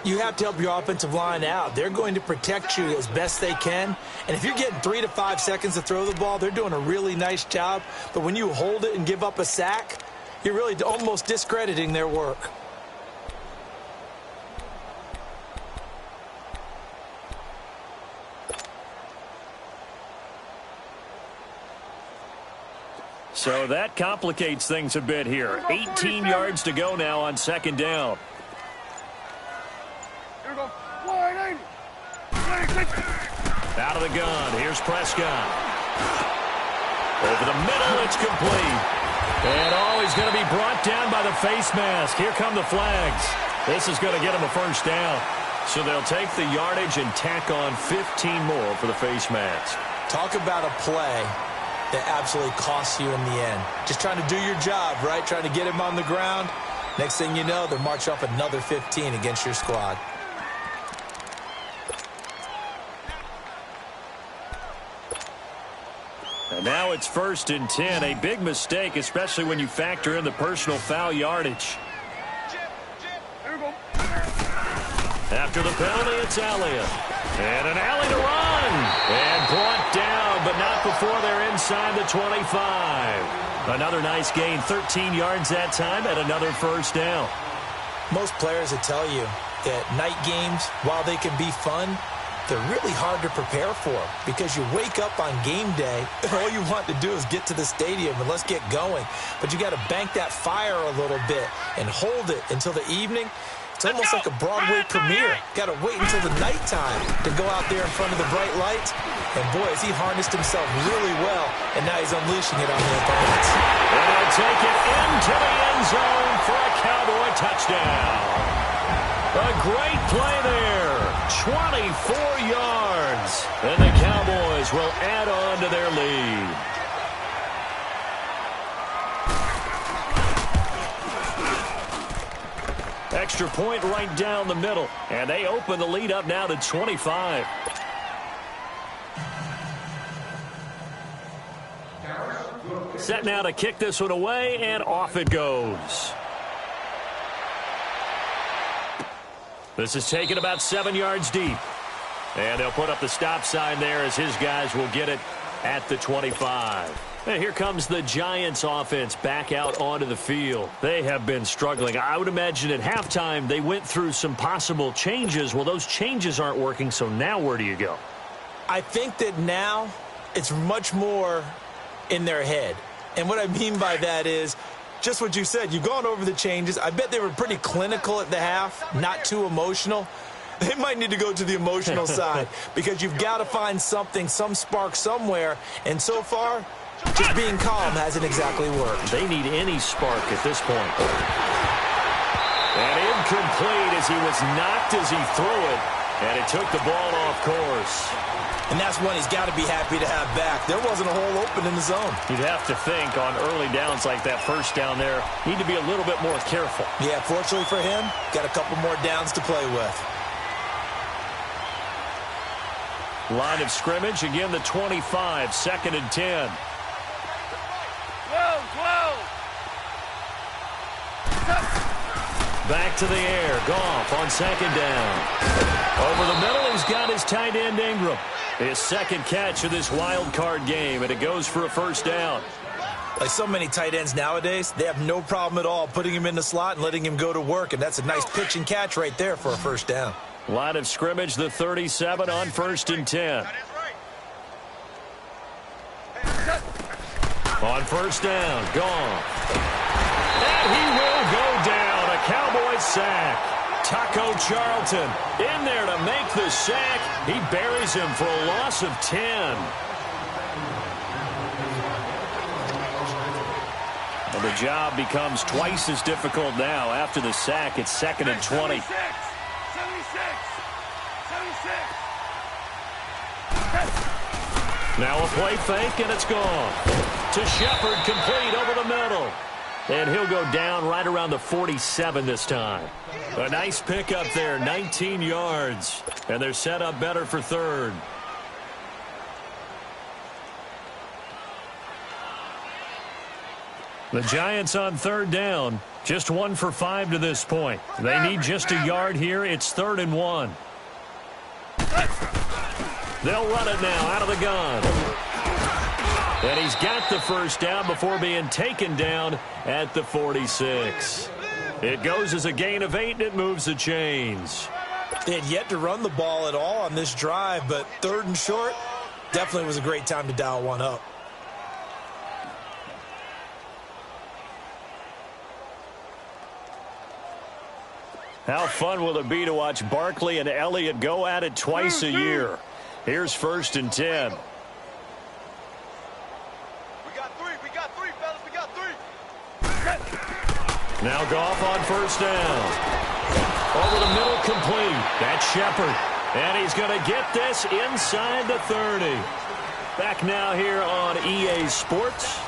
You have to help your offensive line out. They're going to protect you as best they can. And if you're getting 3 to 5 seconds to throw the ball, they're doing a really nice job. But when you hold it and give up a sack, you're really almost discrediting their work. So that complicates things a bit here. 18 yards to go now on second down. Here we go. 180. Out of the gun. Here's Prescott. Over the middle, it's complete. And he's going to be brought down by the face mask. Here come the flags. This is going to get him a first down. So they'll take the yardage and tack on 15 more for the face mask. Talk about a play that absolutely costs you in the end. Just trying to do your job, right? Trying to get him on the ground. Next thing you know, they'll march off another 15 against your squad. And now it's 1st and 10. A big mistake, especially when you factor in the personal foul yardage. After the penalty, it's Elliott. And an alley to run. And brought down, but not before they're inside the 25. Another nice gain, 13 yards that time, and another first down. Most players will tell you that night games, while they can be fun, they're really hard to prepare for because you wake up on game day and all you want to do is get to the stadium and let's get going. But you got to bank that fire a little bit and hold it until the evening. It's almost like a Broadway premiere. Got to wait until the nighttime to go out there in front of the bright lights. And boy, has he harnessed himself really well, and now he's unleashing it on the opponents. And he'll take it into the end zone for a Cowboy touchdown. A great play there. 24 yards. And the Cowboys will add on to their lead. Extra point right down the middle. And they open the lead up now to 25. Set now to kick this one away, and off it goes. This is taken about 7 yards deep. And they'll put up the stop sign there as his guys will get it at the 25. And here comes the Giants offense back out onto the field. They have been struggling. I would imagine at halftime they went through some possible changes. Well, those changes aren't working, so now where do you go? I think that now it's much more in their head. And what I mean by that is just what you said. You've gone over the changes. I bet they were pretty clinical at the half, not too emotional. They might need to go to the emotional side because you've got to find something, some spark somewhere. And so far, just being calm hasn't exactly worked. They need any spark at this point. And incomplete as he was knocked as he threw it. And it took the ball off course. And that's one he's got to be happy to have back. There wasn't a hole open in the zone. You'd have to think on early downs like that first down there, need to be a little bit more careful. Yeah, fortunately for him, got a couple more downs to play with. Line of scrimmage, again the 25, 2nd and 10. Back to the air, Goff on 2nd down. Over the middle, he's got his tight end Ingram. His second catch of this wild card game, and it goes for a first down. Like so many tight ends nowadays, they have no problem at all putting him in the slot and letting him go to work, and that's a nice pitch and catch right there for a first down. Line of scrimmage, the 37 on 1st and 10. On first down, Goff. And he will go down. A Cowboys sack. Taco Charlton in there to make the sack. He buries him for a loss of 10. And the job becomes twice as difficult now. After the sack, it's 2nd and 20. 76. Now a play fake, and it's gone. To Shepard, complete over the middle. And he'll go down right around the 47 this time. A nice pickup there, 19 yards. And they're set up better for third. The Giants on third down. Just 1 for 5 to this point. They need just a yard here. It's 3rd and 1. They'll run it now out of the gun. And he's got the first down before being taken down at the 46. It goes as a gain of 8, and it moves the chains. They had yet to run the ball at all on this drive, but 3rd and short definitely was a great time to dial one up. How fun will it be to watch Barkley and Elliott go at it twice a year? Here's 1st and 10. We got three, fellas. We got 3. Now Goff on first down. Over the middle, complete. That's Shepard. And he's going to get this inside the 30. Back now here on EA Sports.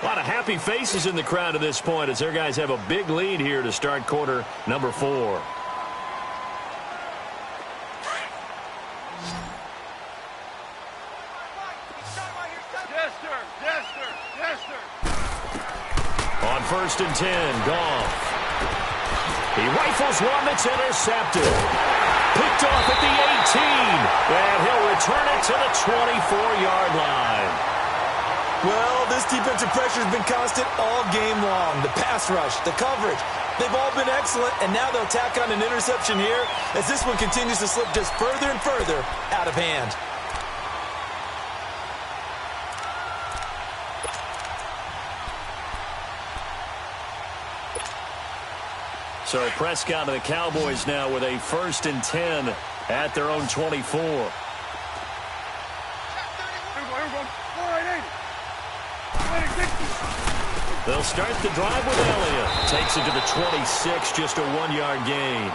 A lot of happy faces in the crowd at this point as their guys have a big lead here to start quarter number 4. Yes, sir. On 1st and 10, Goff. He rifles one that's intercepted. Picked off at the 18. And he'll return it to the 24-yard line. Well, this defensive pressure has been constant all game long. The pass rush, the coverage, they've all been excellent, and now they'll tack on an interception here as this one continues to slip just further and further out of hand. So Prescott and the Cowboys now with a 1st and 10 at their own 24. They'll start the drive with Elliott. Takes it to the 26, just a 1-yard gain.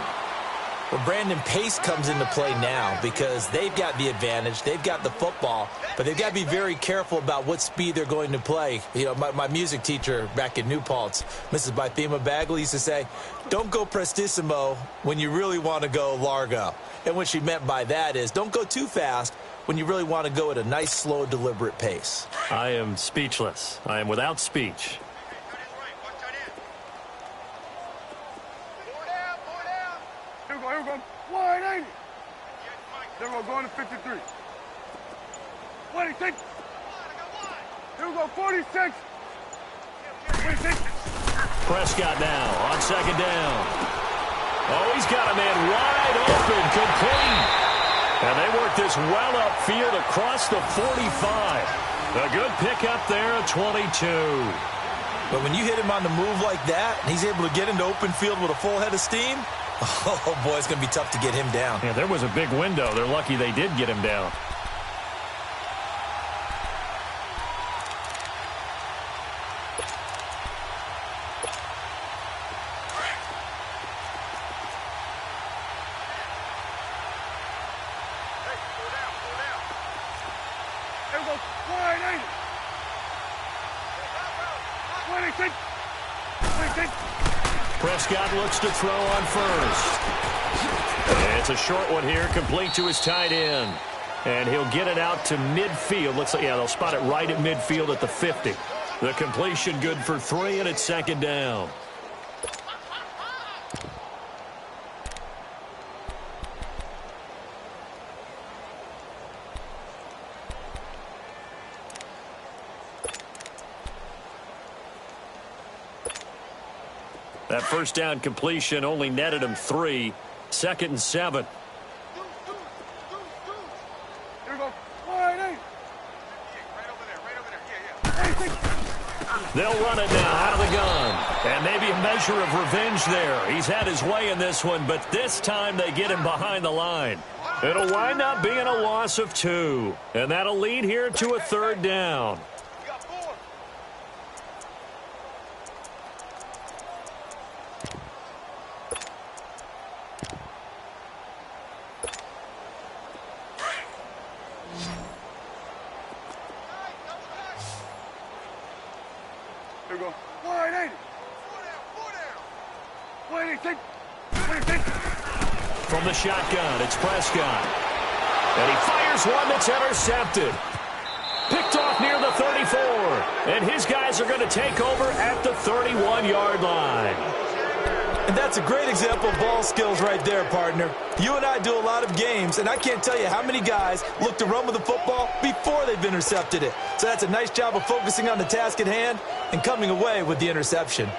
Well, Brandon, pace comes into play now because they've got the advantage. They've got the football, but they've got to be very careful about what speed they're going to play. You know, my music teacher back in New Paltz, Mrs. Bythema Bagley, used to say, don't go prestissimo when you really want to go largo. And what she meant by that is don't go too fast when you really want to go at a nice, slow, deliberate pace. I am speechless. I am without speech. Here we go. Wide 80. Then we're going to 53. 26. Here we go, 46. 26. Prescott now on 2nd down. Oh, he's got a man wide open, complete. And they work this well upfield across the 45. A good pickup there at 22. But when you hit him on the move like that, and he's able to get into open field with a full head of steam, oh, boy, it's going to be tough to get him down. Yeah, there was a big window. They're lucky they did get him down. Here we go, wide 80. 26. 26. Prescott looks to throw on first. And it's a short one here, complete to his tight end. And he'll get it out to midfield. Looks like, yeah, they'll spot it right at midfield at the 50. The completion good for 3, and it's 2nd down. That first down completion only netted him 3. 2nd and 7. Here we go. Wide 8. Right over there. Yeah. They'll run it now out of the gun. And maybe a measure of revenge there. He's had his way in this one, but this time they get him behind the line. It'll wind up being a loss of 2. And that'll lead here to a 3rd down. Here we go. Wide 80. From the shotgun, it's Prescott. And he fires one that's intercepted. Picked off near the 34. And his guys are going to take over at the 31-yard line. And that's a great example of ball skills right there, partner. You and I do a lot of games, and I can't tell you how many guys look to run with the football before they've intercepted it. So that's a nice job of focusing on the task at hand and coming away with the interception.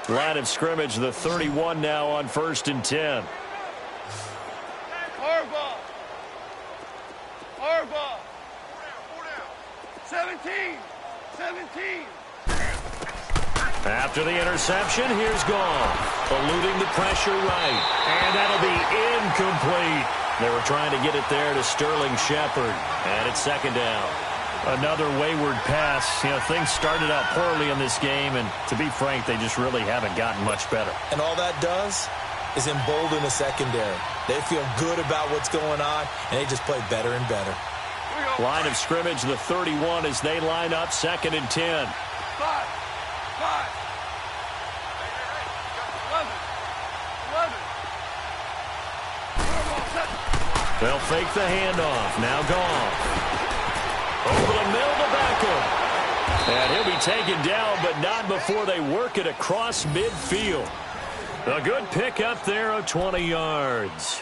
Line of scrimmage, the 31 now on 1st and 10. Harbaugh. 17. After the interception, here's Goff, eluding the pressure right. And that'll be incomplete. They were trying to get it there to Sterling Shepard. And it's 2nd down. Another wayward pass. You know, things started out poorly in this game, and to be frank, they just really haven't gotten much better. And all that does is embolden the secondary. They feel good about what's going on, and they just play better and better. Line of scrimmage, the 31, as they line up 2nd and 10. 5. 11. They'll fake the handoff. Now Goff. Over the middle to Beckham. And he'll be taken down, but not before they work it across midfield. A good pick up there of 20 yards.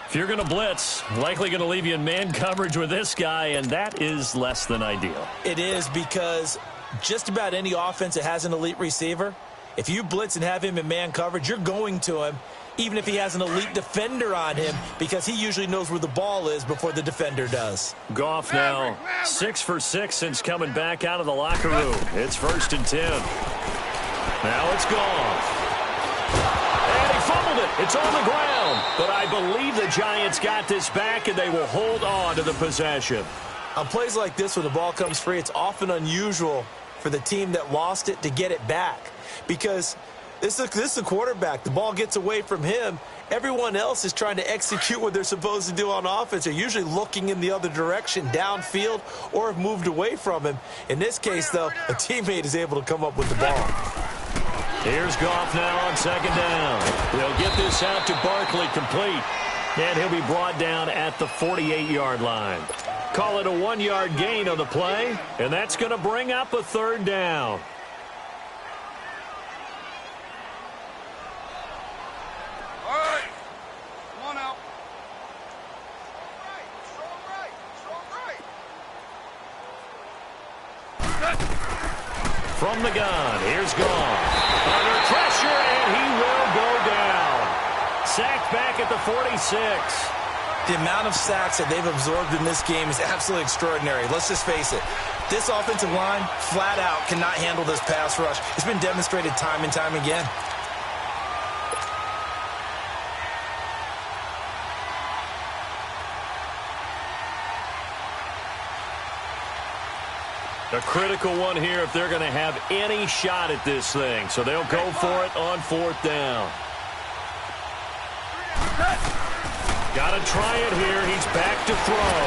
If you're going to blitz, likely going to leave you in man coverage with this guy, and that is less than ideal. It is, because just about any offense that has an elite receiver, if you blitz and have him in man coverage, you're going to him, even if he has an elite defender on him, because he usually knows where the ball is before the defender does. Goff now 6 for 6 since coming back out of the locker room. It's 1st and 10. Now it's Goff. And he fumbled it. It's on the ground. But I believe the Giants got this back, and they will hold on to the possession. On plays like this, when the ball comes free, it's often unusual for the team that lost it to get it back, because this is the quarterback. The ball gets away from him. Everyone else is trying to execute what they're supposed to do on offense. They're usually looking in the other direction, downfield, or have moved away from him. In this case, though, a teammate is able to come up with the ball. Here's Goff now on 2nd down. They'll get this out to Barkley, complete. And he'll be brought down at the 48-yard line. Call it a 1-yard gain on the play, and that's going to bring up a 3rd down. All right. Come on out. From the gun, here's Goff. Under pressure, and he will go down. Sacked back at the 46. The amount of sacks that they've absorbed in this game is absolutely extraordinary. Let's just face it. This offensive line, flat out, cannot handle this pass rush. It's been demonstrated time and time again. A critical one here if they're going to have any shot at this thing. So they'll go for it on 4th down. Got to try it here. He's back to throw.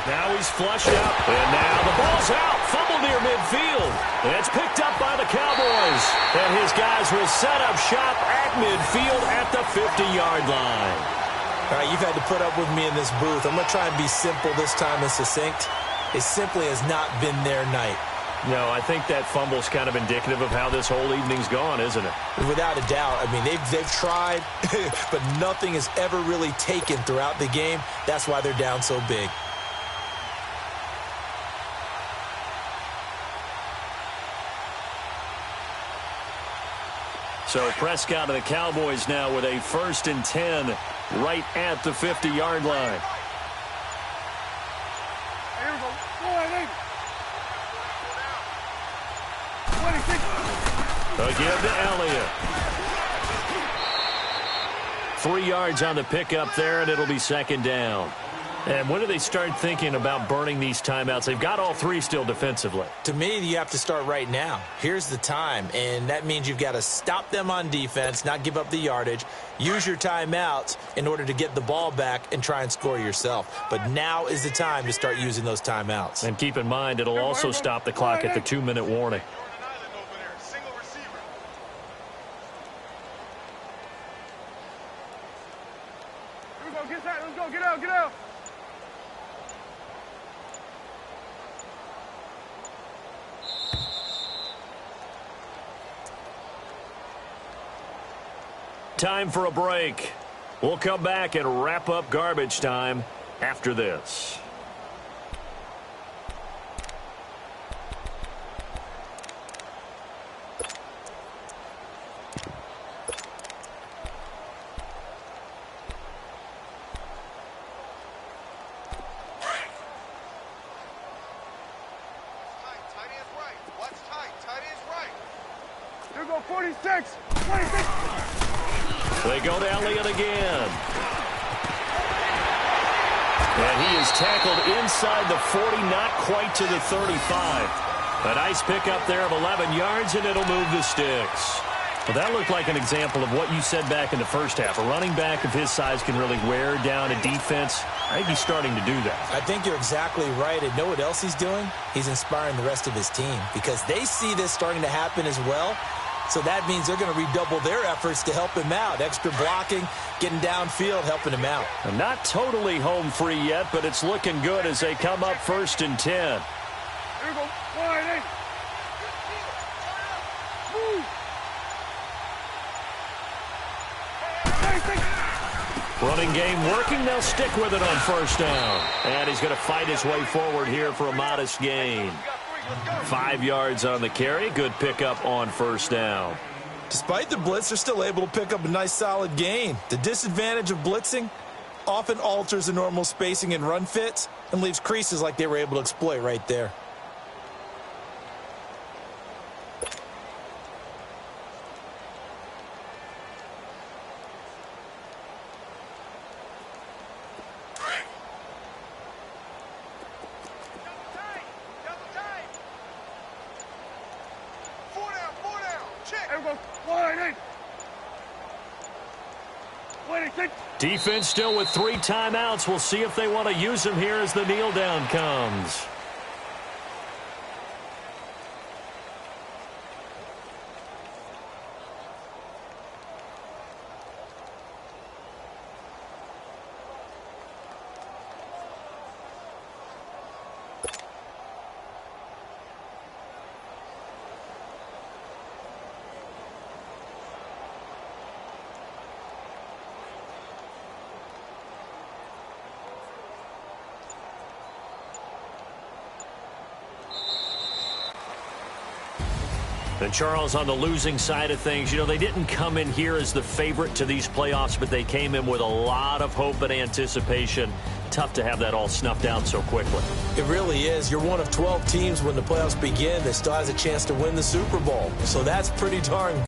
Now he's flushed out. And now the ball's out. Fumble near midfield. And it's picked up by the Cowboys. And his guys will set up shop at midfield at the 50-yard line. All right, you've had to put up with me in this booth. I'm going to try and be simple this time and succinct. It simply has not been their night. No, I think that fumble's kind of indicative of how this whole evening's gone, isn't it? Without a doubt. I mean, they've tried, but nothing has ever really taken throughout the game. That's why they're down so big. So Prescott and the Cowboys now with a 1st and 10 right at the 50-yard line. Again to Elliott. 3 yards on the pickup there, and it'll be 2nd down. And when do they start thinking about burning these timeouts? They've got all three still defensively. To me, you have to start right now. Here's the time, and that means you've got to stop them on defense, not give up the yardage, use your timeouts in order to get the ball back and try and score yourself. But now is the time to start using those timeouts. And keep in mind, it'll also stop the clock at the 2-minute warning. Let's go, get out, get out. Time for a break. We'll come back and wrap up garbage time after this. Here go 46. 26. They go to Elliott again. And he is tackled inside the 40, not quite to the 35. A nice pickup there of 11 yards, and it'll move the sticks. Well, that looked like an example of what you said back in the first half. A running back of his size can really wear down a defense. I think he's starting to do that. I think you're exactly right. And know what else he's doing? He's inspiring the rest of his team because they see this starting to happen as well. So that means they're going to redouble their efforts to help him out. Extra blocking, getting downfield, helping him out. And not totally home free yet, but it's looking good as they come up 1st and 10. Here we go. 1, 8. Move. Running game working. They'll stick with it on 1st down. And he's going to fight his way forward here for a modest gain. 5 yards on the carry. Good pickup on 1st down. Despite the blitz, they're still able to pick up a nice solid gain. The disadvantage of blitzing often alters the normal spacing and run fits and leaves creases like they were able to exploit right there. Defense still with 3 timeouts. We'll see if they want to use them here as the kneel down comes. And Charles, on the losing side of things, you know, they didn't come in here as the favorite to these playoffs, but they came in with a lot of hope and anticipation. Tough to have that all snuffed out so quickly. It really is. You're one of 12 teams when the playoffs begin that still has a chance to win the Super Bowl. So that's pretty darn